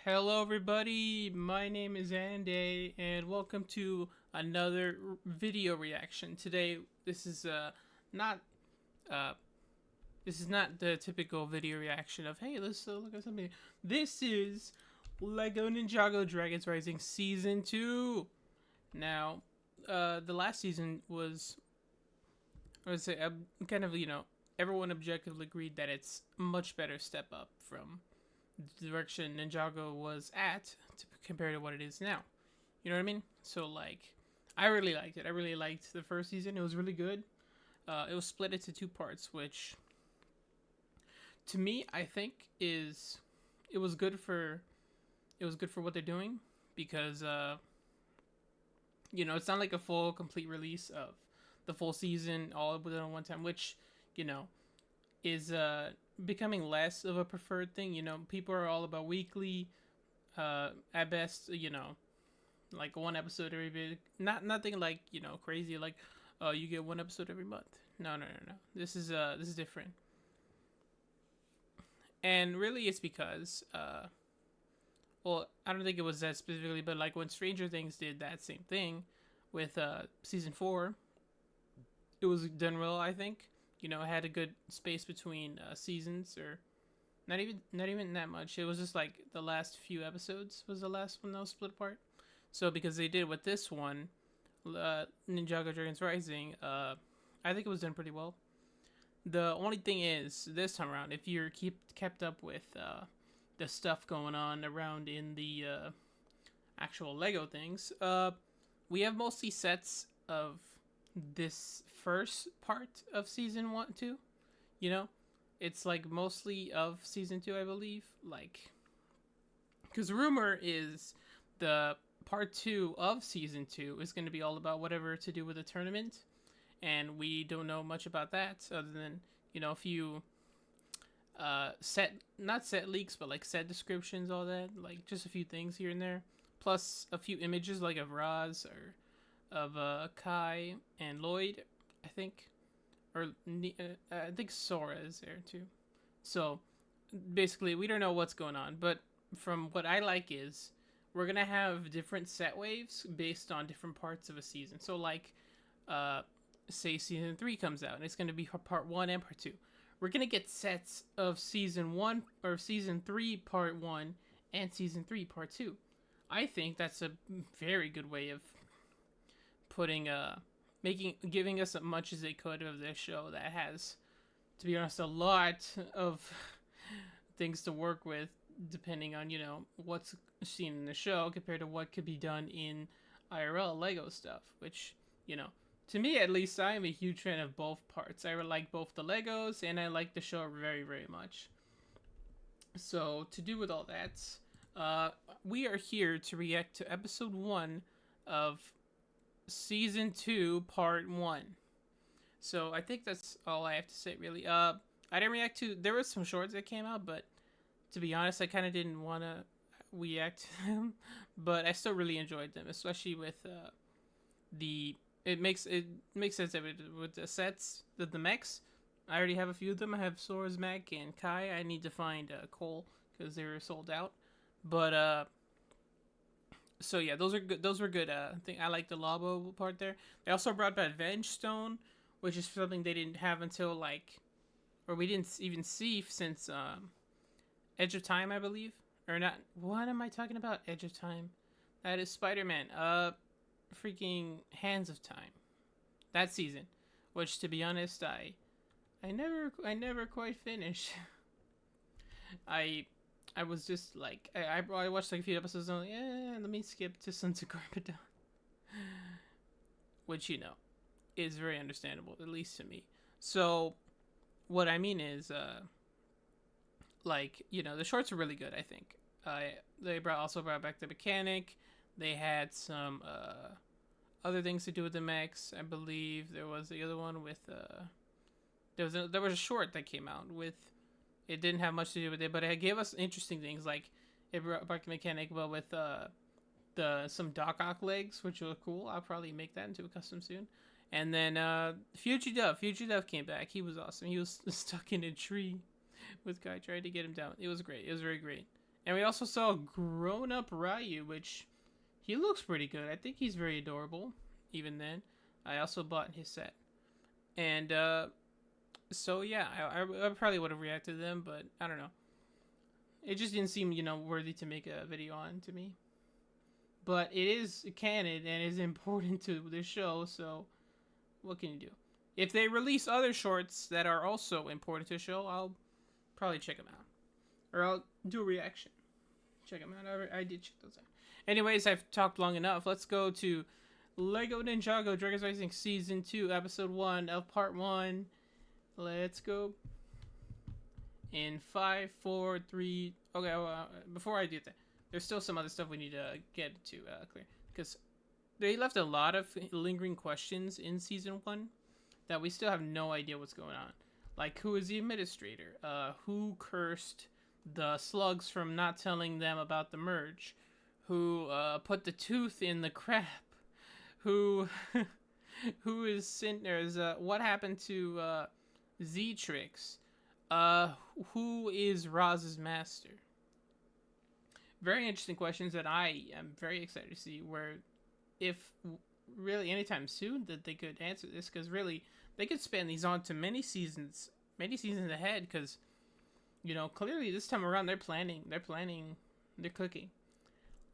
Hello, everybody. My name is ANDAY, and welcome to another video reaction. Today, not uh, this is not the typical video reaction of "Hey, let's look at something." This is Lego Ninjago Dragons Rising Season 2. Now, the last season was, I would say, kind of everyone objectively agreed that it's a much better step up from the direction Ninjago was at compared to what it is now. You know what I mean? So I really liked it. I really liked the first season. It was really good. It was split into two parts, which to me I think is it was good for what they're doing because it's not like a full complete release of the full season all within one time, which you know is becoming less of a preferred thing. People are all about weekly, at best. Like one episode every bit. Not nothing like crazy. Like, you get one episode every month. No, no, no, no. This is different. And really, it's because well, I don't think it was that specifically, but like when Stranger Things did that same thing with season 4, it was done well. I think it had a good space between seasons, or not even that much. It was just like the last few episodes was the last one that was split apart. So because they did with this one, Ninjago Dragons Rising, I think it was done pretty well. The only thing is this time around, if you're kept up with the stuff going on around in the actual Lego things, we have mostly sets of this first part of season 1 2. It's like mostly of season 2, I believe, like because rumor is the part 2 of season 2 is going to be all about whatever to do with the tournament, and we don't know much about that other than a few not set leaks, but like set descriptions, all that, like just a few things here and there, plus a few images like of Roz or of Kai and Lloyd, I think, or I think Sora is there too. So basically, we don't know what's going on, but from what I like is we're gonna have different set waves based on different parts of a season. So say season 3 comes out and it's gonna be part 1 and part 2. We're gonna get sets of season 1 or season 3 part 1 and season 3 part 2. I think that's a very good way of putting giving us as much as they could of this show that has, to be honest, a lot of things to work with depending on what's seen in the show compared to what could be done in IRL Lego stuff, which to me at least, I am a huge fan of both parts. I like both the Legos and I like the show very, very much. So to do with all that, we are here to react to episode 1 of season 2 part 1. So I think that's all I have to say, really. I didn't react to, there was some shorts that came out, but to be honest, I kind of didn't want to react to them, but I still really enjoyed them, especially with it makes sense with the sets, the mechs. I already have a few of them. I have Sora's mech and Kai. I need to find Cole because they were sold out. But so yeah, those are good. Those were good. I think I like the Lobo part there. They also brought back Venge Stone, which is something they didn't have until or we didn't even see since Edge of Time, I believe, or not. What am I talking about? Edge of Time. That is Spider-Man. Freaking Hands of Time. That season, which to be honest, I never quite finished. I was just like I watched like a few episodes and I'm like, let me skip to Sons of Garmadon, which is very understandable, at least to me. So what I mean is the shorts are really good. I think they also brought back the mechanic. They had some other things to do with the mechs. I believe there was the other one with there was a short that came out with. It didn't have much to do with it, but it gave us interesting things, like it brought back the mechanic, but with some Doc Ock legs, which were cool. I'll probably make that into a custom soon. And then Fuji Dove came back. He was awesome. He was stuck in a tree with Guy trying to get him down. It was great. It was very great. And we also saw grown-up Ryu, which he looks pretty good. I think he's very adorable. Even then, I also bought his set, and so yeah, I probably would have reacted to them, but I don't know. It just didn't seem worthy to make a video on to me. But it is canon and is important to the show, so what can you do? If they release other shorts that are also important to the show, I'll probably check them out, or I'll do a reaction. Check them out. I did check those out. Anyways, I've talked long enough. Let's go to Lego Ninjago Dragons Rising Season 2, Episode 1 of Part 1. Let's go. In 5, 4, 3... Okay, before I do that, there's still some other stuff we need to get to clear. Because they left a lot of lingering questions in Season 1 that we still have no idea what's going on. Like, who is the administrator? Who cursed the slugs from not telling them about the merge? Who put the tooth in the crab? Who is Sinner's? What happened to Z-Trix? Who is Roz's master? Very interesting questions that I am very excited to see where, if really anytime soon, that they could answer this, because really they could span these on to many seasons ahead, because clearly this time around they're cooking.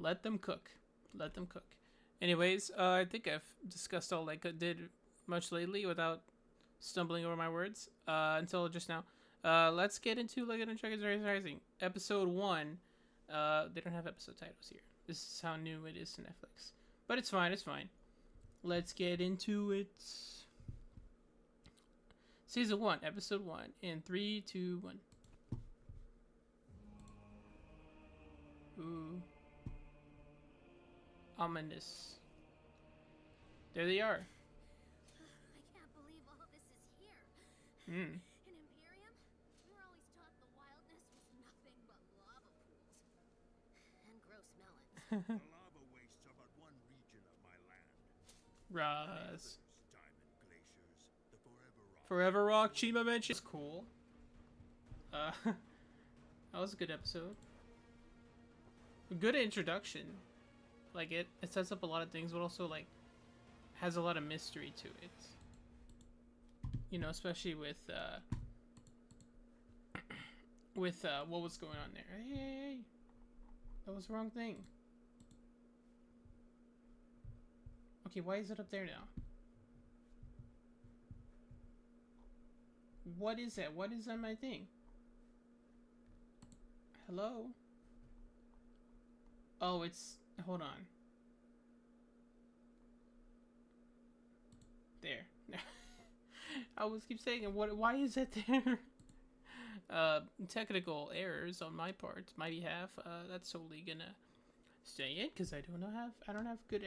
Let them cook. Anyways, I think I've discussed all I did much lately without stumbling over my words until just now. Let's get into Lego Ninjago Rising Episode 1. They don't have episode titles here. This is how new it is to Netflix, but it's fine. Let's get into it. Season 1, Episode 1 in 3, 2, 1. Ooh. Ominous. There they are. I can't believe all this is here. Hmm. In Imperium, we were always taught the wildness was nothing but lava pools. And gross melons. The lava wastes are but one region of my land. Roz. Diamond glaciers, the Forever Rock Chima mention is cool. That was a good episode. A good introduction. Like it sets up a lot of things, but also like has a lot of mystery to it. Especially with what was going on there. Hey, that was the wrong thing. Okay, why is it up there now? What is that? What is on my thing? Hello? Oh, it's... Hold on. There. I always keep saying it. Why is it there? Technical errors on my part, my behalf. That's totally gonna stay in because I don't have good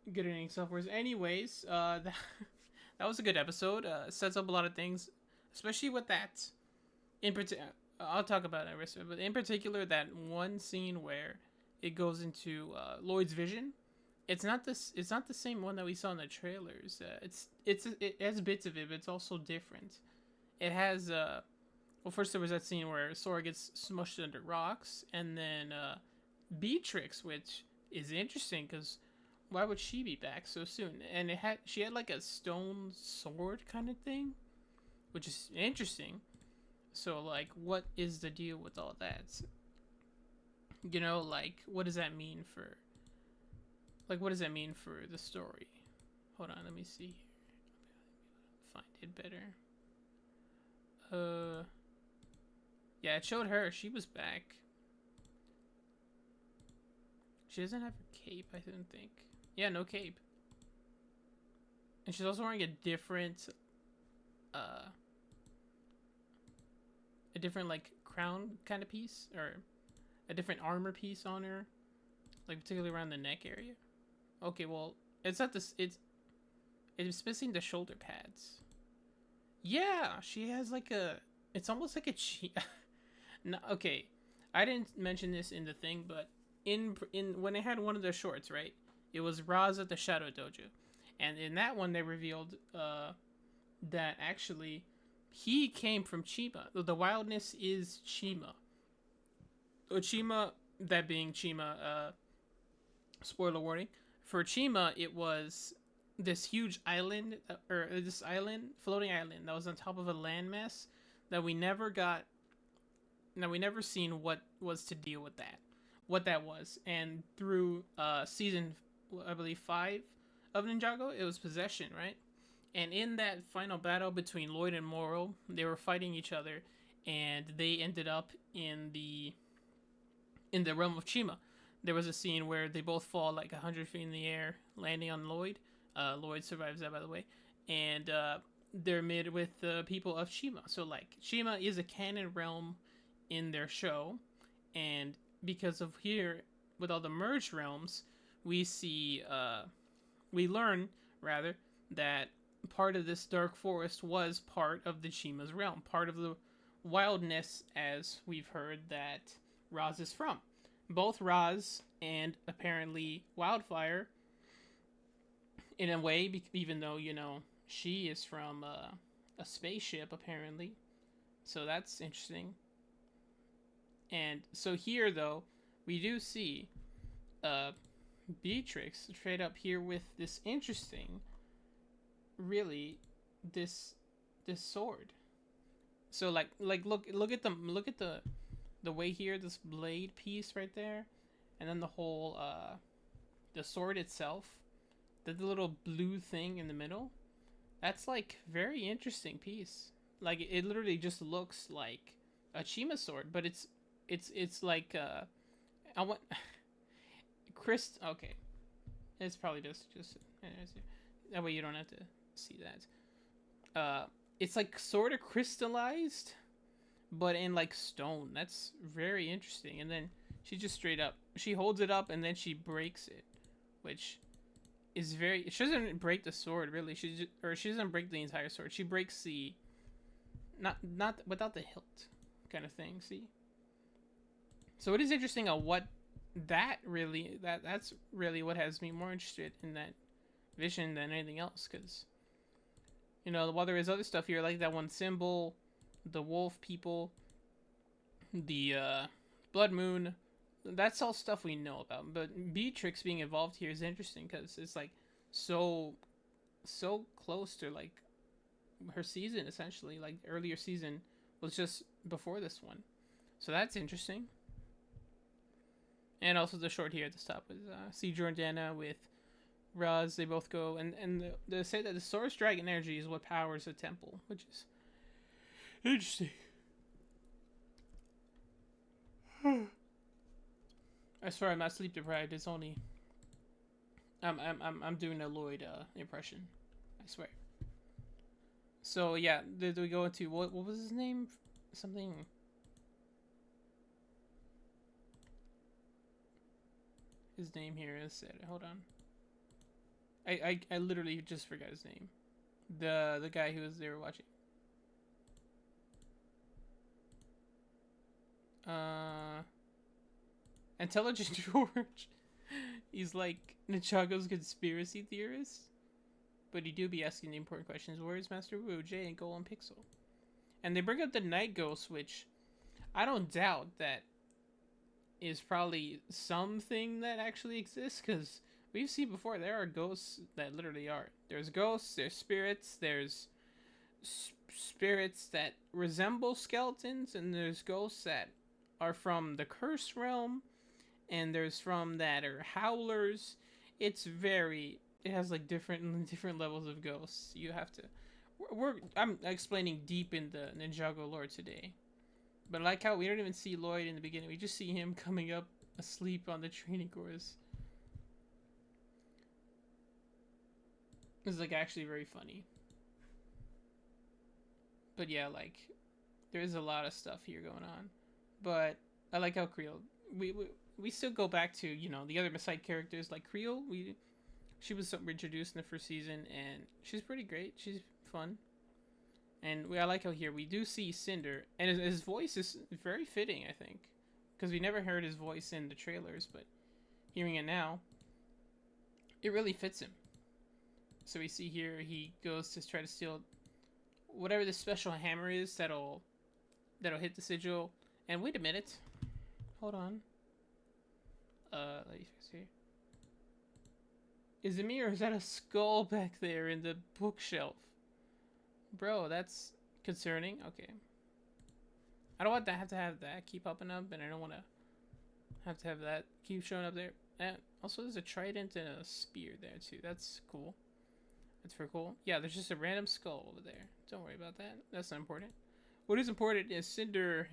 editing softwares. Anyways, that was a good episode. Sets up a lot of things, especially with that. I'll talk about it rest of it, but in particular, that one scene where it goes into Lloyd's vision. It's not the same one that we saw in the trailers. It has bits of it, but it's also different. It has well, first there was that scene where Sora gets smushed under rocks, and then Beatrix, which is interesting because why would she be back so soon? And she had like a stone sword kind of thing, which is interesting. So like, what is the deal with all that? Like, what does that mean for... Like, what does that mean for the story? Hold on, let me see. Find it better. Yeah, it showed her. She was back. She doesn't have a cape, I don't think. Yeah, no cape. And she's also wearing a different, like, crown kind of piece, or a different armor piece on her, like particularly around the neck area. Okay, well, it's not this. It's missing the shoulder pads. Yeah, she has like a. It's almost like a no, okay, I didn't mention this in the thing, but in when they had one of their shorts, right? It was Roz at the Shadow Dojo, and in that one they revealed that actually he came from Chima. The wildness is Chima. Ochima, that being Chima, spoiler warning. For Chima, it was this huge island, or this island, floating island, that was on top of a landmass that we never got. Now we never seen what was to deal with that, what that was, and through season, I believe 5 of Ninjago, it was possession, right? And in that final battle between Lloyd and Moro, they were fighting each other, and they ended up in the realm of Chima. There was a scene where they both fall like 100 feet in the air, landing on Lloyd. Lloyd survives that, by the way, and they're made with the people of Chima. So like Chima is a canon realm in their show, and because of here with all the merged realms, we see we learn rather that part of this dark forest was part of the Chima's realm, part of the wildness, as we've heard that Roz is from. Both Roz and apparently Wildfire, in a way, even though, you know, she is from a spaceship apparently. So that's interesting. And so here, though, we do see Beatrix straight up here with this interesting, really, this sword. So like look at the way here, this blade piece right there, and then the whole the sword itself, the little blue thing in the middle. That's like very interesting piece. Like it literally just looks like a Chima sword, but it's like I want Chris. Okay, it's probably just that way you don't have to see that. It's like sort of crystallized, but in like stone. That's very interesting. And then she just straight up, she holds it up and then she breaks it, which is very. She doesn't break the sword really. She doesn't break the entire sword. She breaks the not without the hilt, kind of thing. See. So it is interesting on what that's really what has me more interested in that vision than anything else, because you know, while there is other stuff here like that one symbol, the wolf people, the blood moon, that's all stuff we know about. But Beatrix being involved here is interesting because it's like so close to like her season, essentially. Like earlier season was just before this one, so that's interesting. And also the short here at the top is see Jordana with Raz. They both go and they say that the source dragon energy is what powers the temple, which is interesting. I swear I'm not sleep deprived. It's only I'm doing a Lloyd impression. I swear. So yeah, did we go into what was his name? Something. His name here is said. Hold on. I literally just forgot his name. The guy who was there watching. Intelligent George. He's like Ninjago's conspiracy theorist, but he do be asking the important questions. Where is Master Wu, Jay, and Golem Pixel? And they bring up the Night Ghost, which I don't doubt that is probably something that actually exists, because we've seen before there are ghosts that literally are. There's ghosts, there's spirits, there's spirits that resemble skeletons, and there's ghosts that are from the cursed realm, and there's from that are howlers. It has like different levels of ghosts. You have to I'm explaining deep in the Ninjago lore today. But I like how we don't even see Lloyd in the beginning. We just see him coming up asleep on the training course. It's like actually very funny. But yeah, like there is a lot of stuff here going on. But I like how Creel, we still go back to, you know, the other side characters like Creel. She was introduced in the first season, and she's pretty great. She's fun. And I like how here we do see Cinder, and his voice is very fitting, I think, because we never heard his voice in the trailers, but hearing it now, it really fits him. So we see here he goes to try to steal whatever this special hammer is that'll hit the sigil. And wait a minute, Hold on. Let me see. Is it me or is that a skull back there in the bookshelf? Bro, that's concerning. Okay. I don't want to have that keep popping up, and I don't want to have that keep showing up there. And also, there's a trident and a spear there too. That's cool. That's very cool. Yeah, there's just a random skull over there. Don't worry about that. That's not important. What is important is Cinder,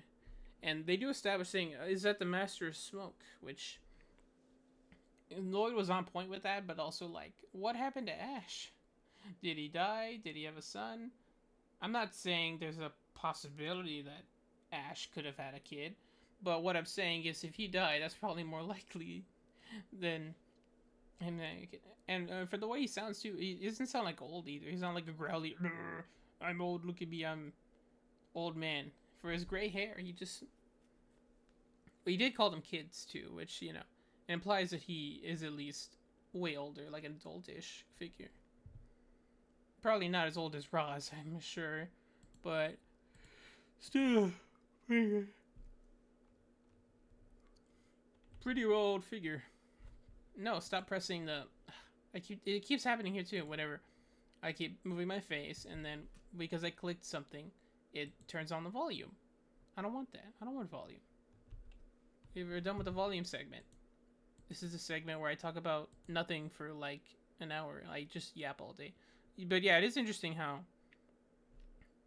and they do establish thing is that the Master of Smoke, which Lloyd was on point with that, but also like, what happened to Ash? Did he die? Did he have a son? I'm not saying there's a possibility that Ash could have had a kid, but what I'm saying is if he died, that's probably more likely than him having a kid. And for the way he sounds too, he doesn't sound like old either. He's not like a growly, I'm old, look at me, I'm old man. For his gray hair, he just... He did call them kids too, which, you know, implies that he is at least way older, like an adultish figure. Probably not as old as Roz, I'm sure, but still pretty old figure. No, stop pressing the... It keeps happening here too. Whenever I keep moving my face, and then because I clicked something, it turns on the volume. I don't want that. I don't want volume. We're done with the volume segment. This is a segment where I talk about nothing for like an hour. I just yap all day. But yeah, it is interesting how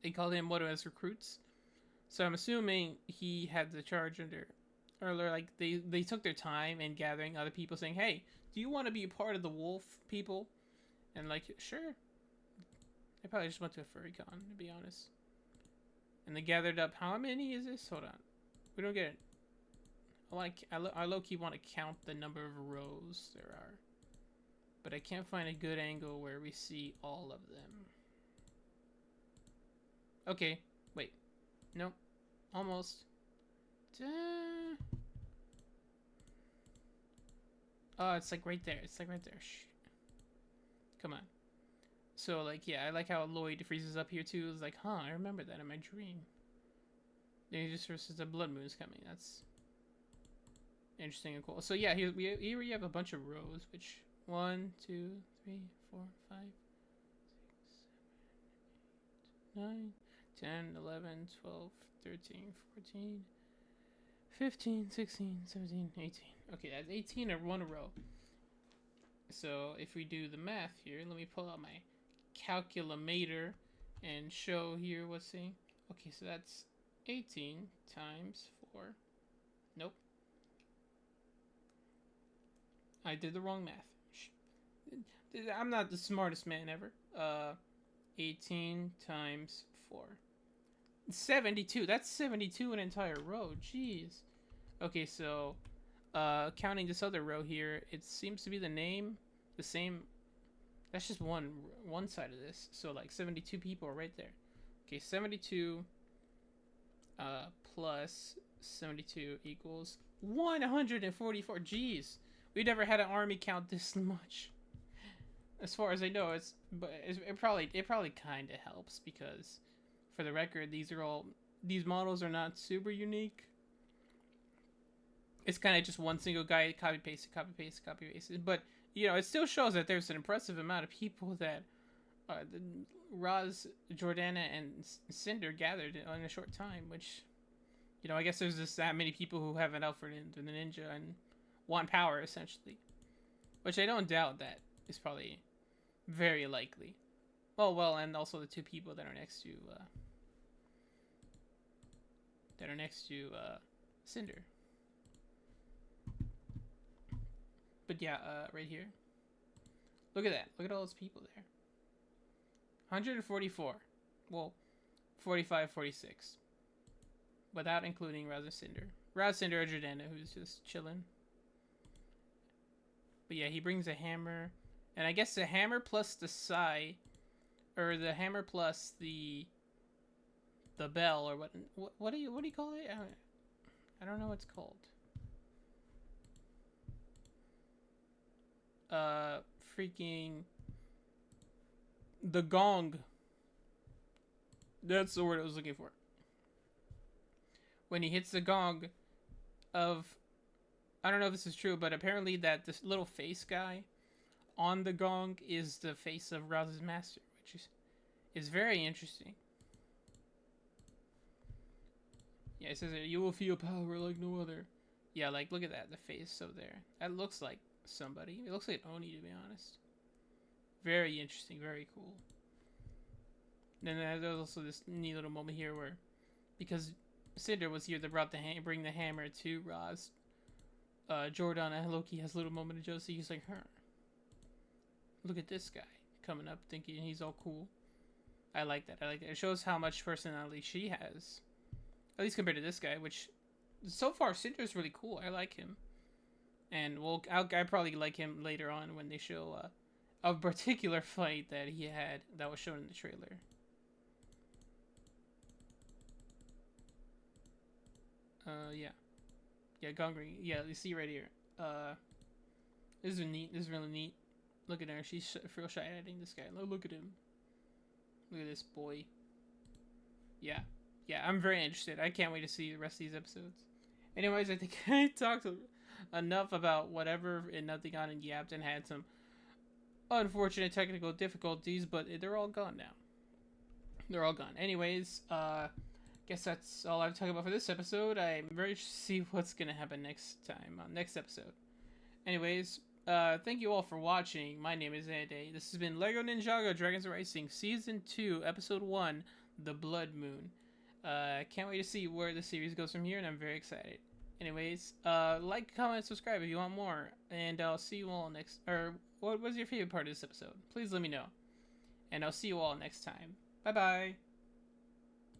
they called him one of his recruits. So I'm assuming he had the charge under, or like they took their time in gathering other people, saying, "Hey, do you want to be a part of the wolf people?" And like, sure. They probably just went to a furry con, to be honest. And they gathered up. How many is this? Hold on, we don't get it. I low key want to count the number of rows there are, but I can't find a good angle where we see all of them. Okay, wait, nope, almost. Oh, it's like right there. It's like right there. Shh. Come on. So like, yeah, I like how Lloyd freezes up here too. It's like, huh, I remember that in my dream. Then he just versus the blood moon's coming. That's interesting and cool. So yeah, here we have a bunch of rows, which 1, 2, 3, 4, 5, 6, 7, 8, 9, 10, 11, 12, 13, 14, 15, 16, 17, 18. Okay, that's 18 in one row. So if we do the math here, let me pull out my calculator and show here what's saying. Okay, so that's 18 times 4. Nope. I did the wrong math. I'm not the smartest man ever. 18 times 4. 72. That's 72 an entire row. Jeez. Okay, so counting this other row here, it seems to be the name, the same. That's just one side of this. So like 72 people are right there. Okay, 72 plus 72 equals 144. Jeez. We never had an army count this much. As far as I know, it probably kind of helps because, for the record, these models are not super unique. It's kind of just one single guy copy paste, copy paste, copy paste. But you know, it still shows that there's an impressive amount of people that Roz, Jordana, and Cinder gathered in a short time. Which, you know, I guess there's just that many people who have an outfit into the ninja and want power, essentially. Which I don't doubt that is probably very likely. Well, and also the two people that are next to Cinder. But yeah, right here. Look at that. Look at all those people there. 144. Well, 45, 46. Without including Raz and Cinder. Raz, Cinder, or Jordana, who's just chilling. But yeah, he brings a hammer. And I guess the hammer plus the sai, or the hammer plus the bell, or what do you call it? I don't know what it's called. Freaking the gong. That's the word I was looking for. When he hits the gong, of, I don't know if this is true, but apparently that this little face guy on the gong is the face of Raz's master, which is very interesting. Yeah, it says that you will feel power like no other. Yeah, like look at that, the face over there. That looks like somebody. It looks like Oni, to be honest. Very interesting, very cool. Then there's also this neat little moment here where, because Cinder was here that brought bring the hammer to Raz, Jordan and Loki has a little moment of jealousy. He's like, her. Look at this guy coming up thinking he's all cool. I like that. I like that. It shows how much personality she has. At least compared to this guy, which so far Cinder's really cool. I like him. And I probably like him later on when they show a particular fight that he had that was shown in the trailer. Yeah. Yeah, Gongri. Yeah, you see right here. This is neat. This is really neat. Look at her. She's real shy at this guy. Look at him. Look at this boy. Yeah. Yeah, I'm very interested. I can't wait to see the rest of these episodes. Anyways, I think I talked enough about whatever and nothing on and yapped and had some unfortunate technical difficulties, but they're all gone now. They're all gone. Anyways, guess that's all I have to talk about for this episode. I'm very interested to see what's going to happen next time, next episode. Anyways, thank you all for watching. My name is ANDAY. This has been LEGO Ninjago Dragons Racing Season 2, Episode 1, The Blood Moon. Can't wait to see where the series goes from here, and I'm very excited. Anyways, like, comment, subscribe if you want more, and I'll see you all next, or what was your favorite part of this episode? Please let me know, and I'll see you all next time. Bye-bye!